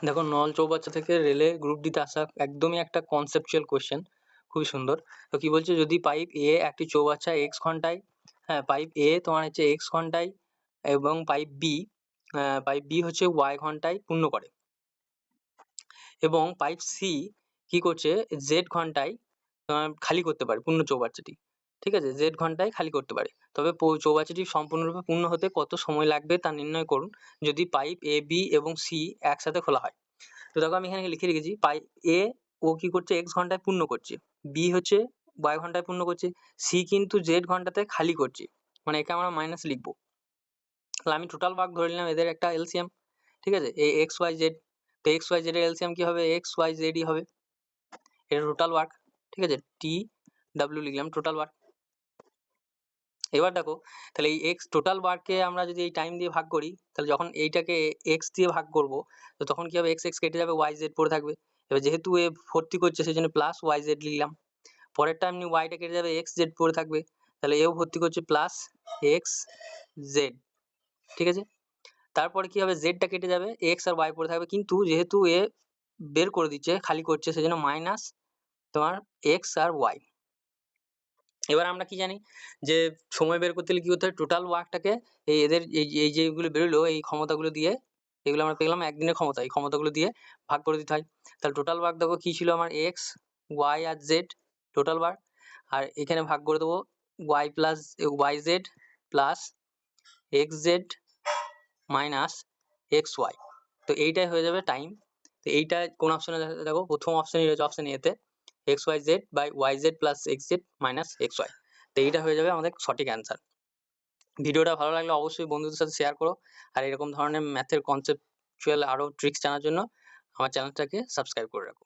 দেখো নল চৌবাচ্চা থেকে রেলে গ্রুপ ডিতে আসা একদমই একটা কনসেপচুয়াল কোয়েশ্চেন, খুবই সুন্দর। তো কি বলছে, যদি পাইপ এ একটি চৌবাচ্চা এক্স ঘন্টায়, হ্যাঁ পাইপ এ তোমার হচ্ছে এক্স ঘন্টায় এবং পাইপ বি হচ্ছে ওয়াই ঘন্টায় পূর্ণ করে, এবং পাইপ সি কি করছে জেড ঘন্টায় খালি করতে পারে পূর্ণ চৌবাচ্চাটি। ঠিক আছে, জেড ঘন্টায় খালি করতে পারে, তবে চৌবাচ্চাটি সম্পূর্ণরূপে পূর্ণ হতে কত সময় লাগবে তা নির্ণয় করুন যদি পাইপ এ বি এবং সি একসাথে খোলা হয়। তো দেখো আমি এখানে লিখে রেখেছি, পাইপ এ ও কি করছে এক্স ঘন্টায় পূর্ণ করছে, বি হচ্ছে ওয়াই ঘন্টায় পূর্ণ করছে, সি কিন্তু জেড ঘন্টাতে খালি করছে, মানে একে আমরা মাইনাস লিখবো। তাহলে আমি টোটাল ওয়ার্ক ধরে নিলাম এদের একটা এলসিএম। ঠিক আছে, এই এক্স ওয়াই জেড, তো এক্স ওয়াই জেড এর এলসিএম কি হবে, এক্স ওয়াই জেডই হবে, এটা টোটাল ওয়ার্ক। ঠিক আছে, টি ডাব্লিউ লিখলাম টোটাল ওয়ার্ক। এবার দেখো, তাহলে এই এক্স টোটাল ওয়ার্ককে আমরা যদি এই টাইম দিয়ে ভাগ করি, তাহলে যখন এইটাকে এক্স দিয়ে ভাগ করব, তো তখন কি হবে, এক্স এক্স কেটে যাবে, ওয়াই জেড পড়ে থাকবে। এবার যেহেতু এ ভর্তি করছে সেই জন্য প্লাস ওয়াই জেড লিখলাম। পরেরটা এমনি ওয়াইটা কেটে যাবে, এক্স জেড পড়ে থাকবে, তাহলে এও ভর্তি করছে প্লাস এক্স জেড। ঠিক আছে, তারপরে কি হবে, জেডটা কেটে যাবে, এক্স আর ওয়াই পড়ে থাকবে, কিন্তু যেহেতু এ বের করে দিচ্ছে খালি করছে সেই জন্য মাইনাস তোমার এক্স আর ওয়াই। এবার আমরা কি জানি যে সময় বের করতে হলে কি করতে হয়, টোটাল ওয়ার্কটাকে এই এদের এই যেগুলো বেরোলো এই ক্ষমতাগুলো দিয়ে, এগুলো আমরা পেলাম একদিনের ক্ষমতা, এই ক্ষমতাগুলো দিয়ে ভাগ করে দিতে হয়। তাহলে টোটাল ওয়ার্ক দেখো কি ছিল আমার, এক্স ওয়াই আর জেড টোটাল ওয়ার্ক, আর এখানে ভাগ করে দেবো Y plus Y Z plus X Z minus X Y. তো এইটাই হয়ে যাবে টাইম। তো এইটা কোন অপশনে দেখো, প্রথম অপশনে রয়েছে অপশন এতে, X Y Z by Y Z plus X Z minus X Y. তো এইটা হয়ে যাবে আমাদের সঠিক অ্যান্সার। ভিডিওটা ভালো লাগলে অবশ্যই বন্ধুদের সাথে শেয়ার করো, আর এরকম ধরনের ম্যাথের কনসেপচুয়াল আরও ট্রিক্স জানার জন্য আমার চ্যানেলটাকে সাবস্ক্রাইব করে রাখো।